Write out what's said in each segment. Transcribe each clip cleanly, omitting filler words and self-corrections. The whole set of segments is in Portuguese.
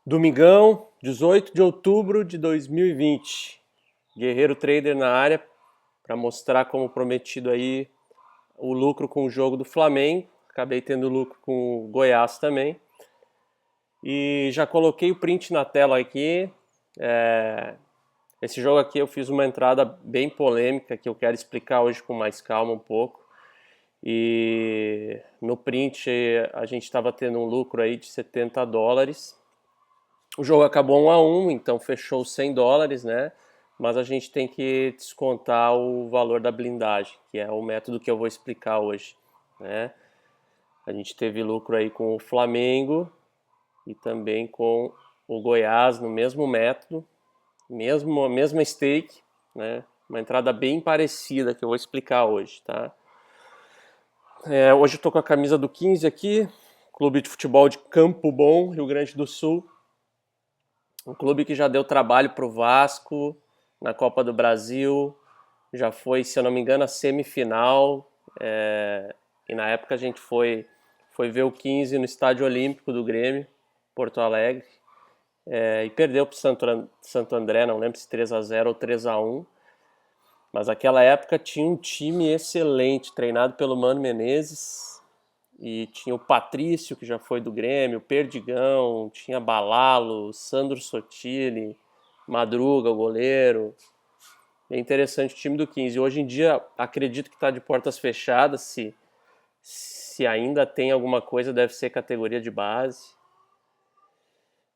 Domingão, 18 de outubro de 2020. Guerreiro Trader na área para mostrar como prometido aí o lucro com o jogo do Flamengo. Acabei tendo lucro com o Goiás também. E já coloquei o print na tela aqui. É, Esse jogo aqui eu fiz uma entrada bem polêmica que eu quero explicar hoje com mais calma um pouco. E no print a gente estava tendo um lucro aí de US$ 70. O jogo acabou 1-1, então fechou US$ 100, né? Mas a gente tem que descontar o valor da blindagem, que é o método que eu vou explicar hoje, né? A gente teve lucro aí com o Flamengo e também com o Goiás no mesmo método, mesma stake, né? Uma entrada bem parecida que eu vou explicar hoje, tá? Hoje eu tô com a camisa do 15 aqui, Clube de Futebol de Campo Bom, Rio Grande do Sul. Um clube que já deu trabalho pro Vasco na Copa do Brasil, já foi, se eu não me engano, a semifinal. E na época a gente foi ver o 15 no Estádio Olímpico do Grêmio, Porto Alegre, e perdeu pro Santo André, não lembro se 3-0 ou 3-1. Mas aquela época tinha um time excelente, treinado pelo Mano Menezes, e tinha o Patrício, que já foi do Grêmio, o Perdigão, tinha Balalo, Sandro Sotile, Madruga, o goleiro. É interessante o time do 15. Hoje em dia, acredito que está de portas fechadas. Se ainda tem alguma coisa, deve ser categoria de base.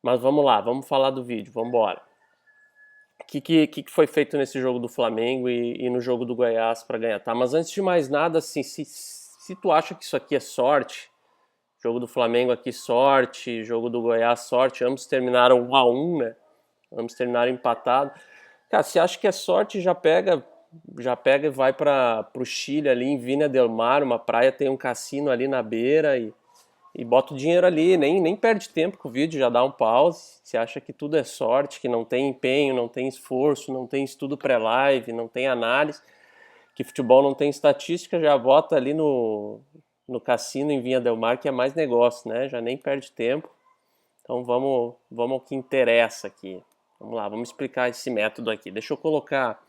Mas vamos lá, vamos falar do vídeo, vamos embora. O que foi feito nesse jogo do Flamengo e no jogo do Goiás para ganhar, tá? Mas antes de mais nada, assim, se tu acha que isso aqui é sorte, jogo do Flamengo aqui sorte, jogo do Goiás sorte, ambos terminaram 1-1, né? Ambos terminaram empatados. Cara, se acha que é sorte, já pega e vai para o Chile ali em Vina del Mar, uma praia, tem um cassino ali na beira e bota o dinheiro ali, nem perde tempo com o vídeo, já dá um pause. Se acha que tudo é sorte, que não tem empenho, não tem esforço, não tem estudo pré-live, não tem análise, que futebol não tem estatística, já bota ali no cassino em Vinha del Mar, que é mais negócio, né? Já nem perde tempo. Então vamos ao que interessa aqui. Vamos lá, vamos explicar esse método aqui. Deixa eu colocar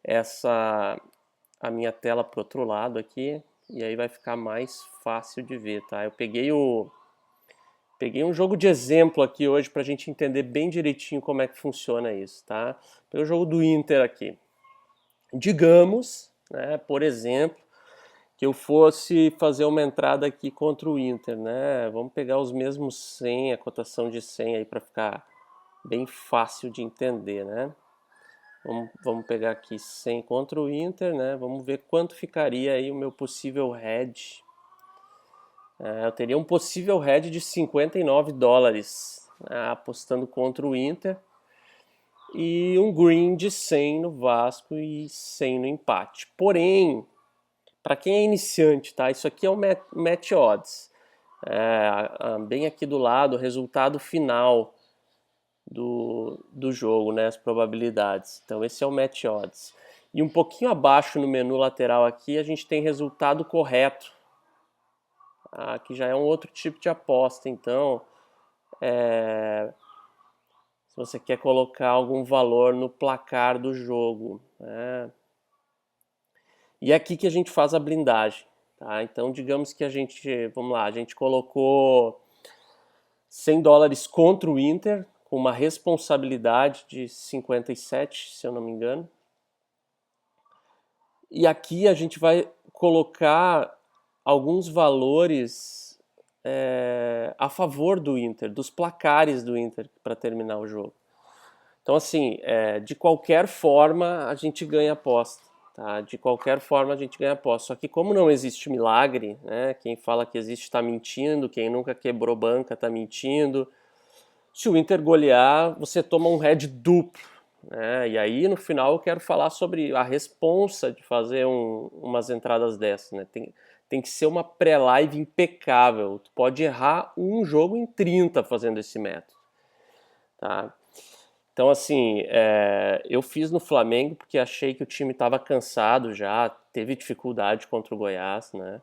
essa a minha tela para o outro lado aqui e aí vai ficar mais fácil de ver, tá? Eu peguei um jogo de exemplo aqui hoje para a gente entender bem direitinho como é que funciona isso, tá? Peguei o jogo do Inter aqui. Digamos, né, por exemplo, que eu fosse fazer uma entrada aqui contra o Inter, né? Vamos pegar os mesmos 100, a cotação de 100 aí para ficar bem fácil de entender, né? Vamos pegar aqui 100 contra o Inter, né? Vamos ver quanto ficaria aí o meu possível hedge. Eu teria um possível hedge de US$ 59, né, apostando contra o Inter. E um green de 100 no Vasco e 100 no empate. Porém, para quem é iniciante, tá? Isso aqui é o match odds. Bem aqui do lado, o resultado final do jogo, né? As probabilidades. Então esse é o match odds. E um pouquinho abaixo no menu lateral aqui a gente tem resultado correto. Que já é um outro tipo de aposta. Então, se você quer colocar algum valor no placar do jogo, né? E é aqui que a gente faz a blindagem, tá? Então digamos que vamos lá, a gente colocou US$ 100 contra o Inter, com uma responsabilidade de 57, se eu não me engano. E aqui a gente vai colocar alguns valores a favor do Inter, dos placares do Inter para terminar o jogo. Então, assim, de qualquer forma a gente ganha aposta. Tá? De qualquer forma a gente ganha aposta. Só que como não existe milagre, né? Quem fala que existe está mentindo, quem nunca quebrou banca está mentindo. Se o Inter golear, você toma um head duplo, né? E aí no final eu quero falar sobre a responsa de fazer umas entradas dessas, né? Tem que ser uma pré-live impecável. Tu pode errar um jogo em 30 fazendo esse método, tá? Então, assim, eu fiz no Flamengo porque achei que o time estava cansado já, teve dificuldade contra o Goiás, né?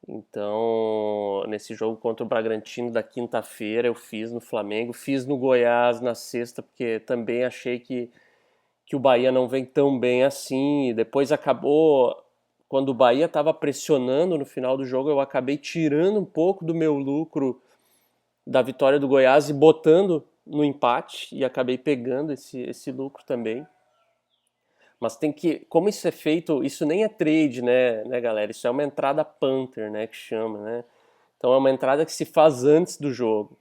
Então, nesse jogo contra o Bragantino da quinta-feira, eu fiz no Flamengo, fiz no Goiás na sexta, porque também achei que o Bahia não vem tão bem assim. E depois acabou, quando o Bahia estava pressionando no final do jogo, eu acabei tirando um pouco do meu lucro da vitória do Goiás e botando no empate, e acabei pegando esse lucro também. Mas tem que, como isso é feito, isso nem é trade, né, galera? Isso é uma entrada Panther, né, que chama, né? Então é uma entrada que se faz antes do jogo.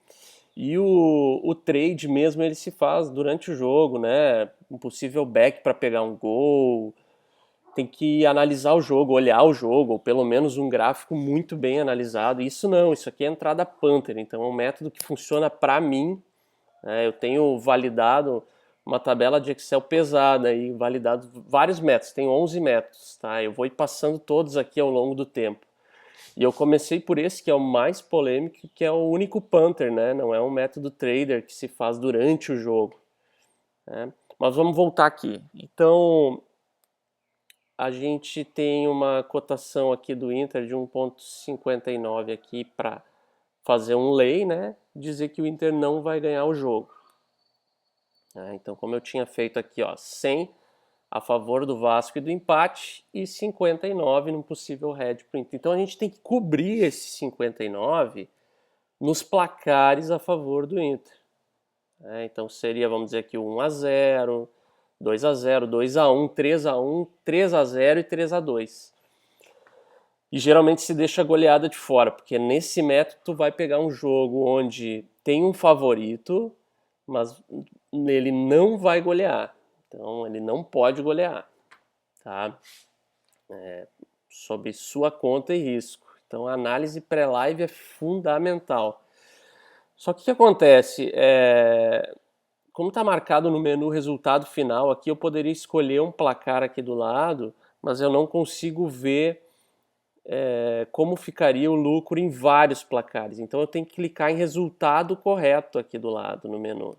E o trade mesmo ele se faz durante o jogo, né? Um possível back para pegar um gol. Tem que analisar o jogo, olhar o jogo, ou pelo menos um gráfico muito bem analisado. Isso não, isso aqui é entrada Panther, então é um método que funciona para mim, né? Eu tenho validado uma tabela de Excel pesada e validado vários métodos, tem 11 métodos, tá? Eu vou ir passando todos aqui ao longo do tempo. E eu comecei por esse, que é o mais polêmico, que é o único Panther, né? Não é um método trader que se faz durante o jogo, né? Mas vamos voltar aqui. Então, a gente tem uma cotação aqui do Inter de 1,59 aqui para fazer um lay, né? Dizer que o Inter não vai ganhar o jogo. Então, como eu tinha feito aqui, ó, 100 a favor do Vasco e do empate e 59 num possível head pro Inter. Então a gente tem que cobrir esse 59 nos placares a favor do Inter. Então seria, vamos dizer aqui, 1-0, 2-0, 2-1, 3-1, 3-0 e 3-2. E geralmente se deixa a goleada de fora, porque nesse método tu vai pegar um jogo onde tem um favorito, mas ele não vai golear. Então ele não pode golear, tá? Sob sua conta e risco. Então a análise pré-live é fundamental. Só que o que acontece? Como está marcado no menu resultado final aqui, eu poderia escolher um placar aqui do lado, mas eu não consigo ver como ficaria o lucro em vários placares. Então eu tenho que clicar em resultado correto aqui do lado no menu.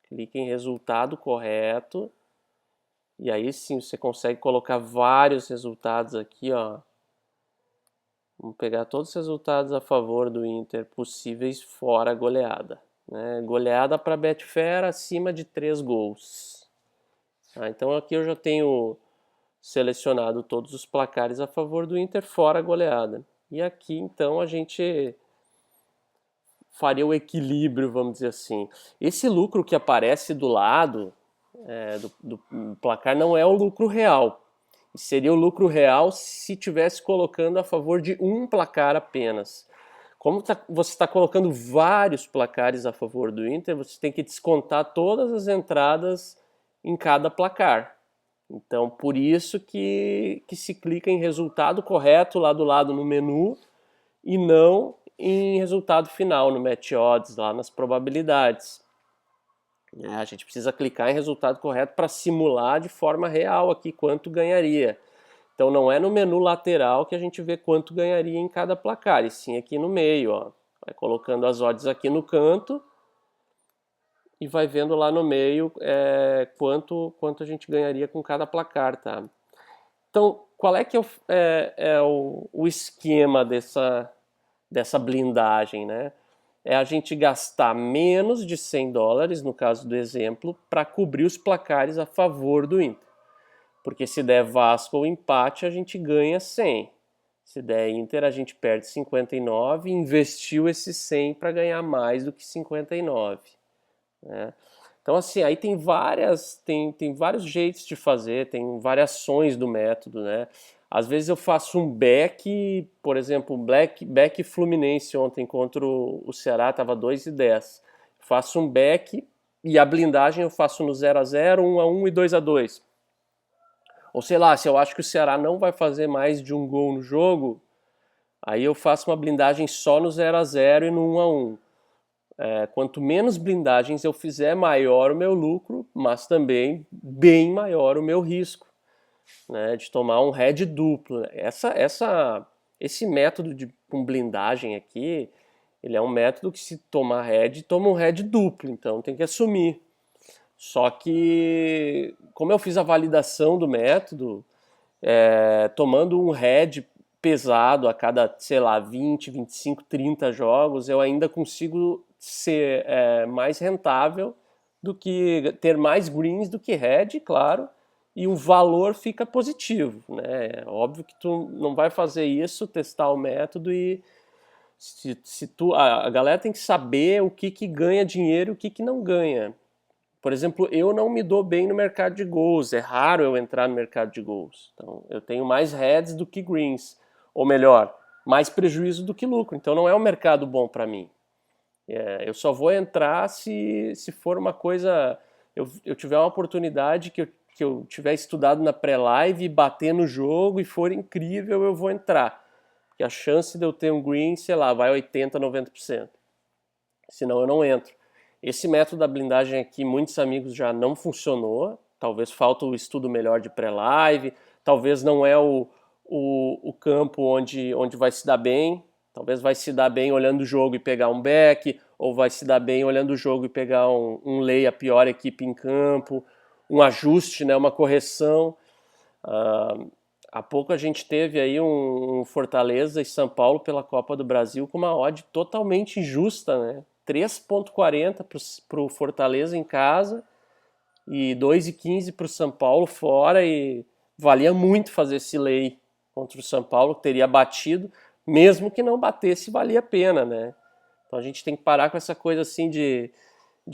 Clique em resultado correto e aí sim você consegue colocar vários resultados aqui, ó. Vamos pegar todos os resultados a favor do Inter possíveis fora a goleada, né? Goleada para Betfair acima de 3 gols. Então aqui eu já tenho selecionado todos os placares a favor do Inter fora a goleada. E aqui então a gente faria o equilíbrio, vamos dizer assim. Esse lucro que aparece do lado do placar não é o lucro real. Seria o lucro real se tivesse colocando a favor de um placar apenas. Como você está colocando vários placares a favor do Inter, você tem que descontar todas as entradas em cada placar. Então, por isso que se clica em resultado correto lá do lado no menu e não em resultado final, no match odds, lá nas probabilidades. A gente precisa clicar em resultado correto para simular de forma real aqui quanto ganharia. Então não é no menu lateral que a gente vê quanto ganharia em cada placar, e sim aqui no meio, ó. Vai colocando as odds aqui no canto e vai vendo lá no meio quanto a gente ganharia com cada placar, tá? Então, qual é que o esquema dessa blindagem, né? É a gente gastar menos de $100, no caso do exemplo, para cobrir os placares a favor do Inter. Porque se der Vasco ou empate, a gente ganha 100. Se der Inter, a gente perde 59 e investiu esse 100 para ganhar mais do que 59. Né? Então, assim, aí tem vários jeitos de fazer, tem variações do método, né? Às vezes eu faço um back, por exemplo, back Fluminense ontem contra o Ceará, estava 2-10. Faço um back e a blindagem eu faço no 0-0, 1-1 e 2-2. Ou sei lá, se eu acho que o Ceará não vai fazer mais de um gol no jogo, aí eu faço uma blindagem só no 0-0 e no 1-1. Quanto menos blindagens eu fizer, maior o meu lucro, mas também bem maior o meu risco, né, de tomar um head duplo. Esse método com blindagem aqui, ele é um método que se tomar head, toma um head duplo, então tem que assumir. Só que, como eu fiz a validação do método, tomando um head pesado a cada, sei lá, 20, 25, 30 jogos, eu ainda consigo ser mais rentável do que ter mais greens do que red, claro, e o valor fica positivo, né? É óbvio que tu não vai fazer isso, testar o método e se tu, a galera tem que saber o que ganha dinheiro e o que não ganha. Por exemplo, eu não me dou bem no mercado de gols, é raro eu entrar no mercado de gols. Então, eu tenho mais heads do que greens, ou melhor, mais prejuízo do que lucro. Então, não é um mercado bom para mim. Eu só vou entrar se for uma coisa. Eu tiver uma oportunidade que eu tiver estudado na pré-live e bater no jogo e for incrível, eu vou entrar. Porque a chance de eu ter um green, sei lá, vai 80, 90%. Senão eu não entro. Esse método da blindagem aqui, muitos amigos já não funcionou. Talvez falta o estudo melhor de pré-live. Talvez não é o campo onde vai se dar bem. Talvez vai se dar bem olhando o jogo e pegar um back, ou vai se dar bem olhando o jogo e pegar um lay, a pior equipe em campo, um ajuste, né, uma correção. Há pouco a gente teve aí um Fortaleza e São Paulo pela Copa do Brasil com uma odd totalmente injusta, né? 3,40 para o Fortaleza em casa e 2,15 para o São Paulo fora, e valia muito fazer esse lay contra o São Paulo, que teria batido, mesmo que não batesse, valia a pena, né? Então a gente tem que parar com essa coisa assim de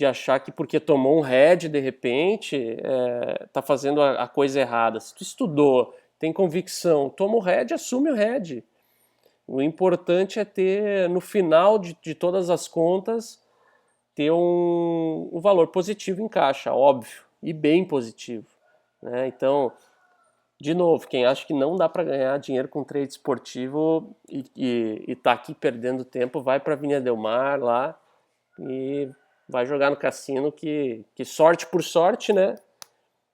achar que porque tomou um head de repente tá fazendo a coisa errada. Se tu estudou, tem convicção, toma o head, assume o head. O importante é ter, no final de todas as contas, ter um valor positivo em caixa, óbvio, e bem positivo, né? Então, de novo, quem acha que não dá para ganhar dinheiro com trade esportivo e tá aqui perdendo tempo, vai para Viña del Mar lá e vai jogar no cassino, que sorte por sorte, né?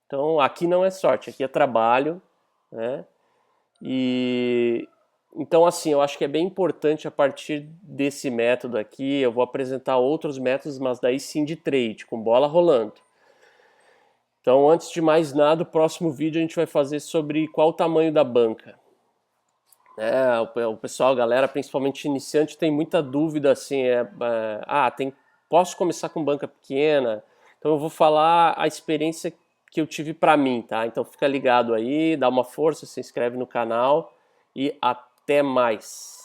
Então, aqui não é sorte, aqui é trabalho, né? E então, assim, eu acho que é bem importante a partir desse método aqui. Eu vou apresentar outros métodos, mas daí sim de trade, com bola rolando. Então, antes de mais nada, o próximo vídeo a gente vai fazer sobre qual o tamanho da banca. O pessoal, a galera, principalmente iniciante, tem muita dúvida assim. Posso começar com banca pequena? Então, eu vou falar a experiência que eu tive para mim, tá? Então, fica ligado aí, dá uma força, se inscreve no canal e até mais.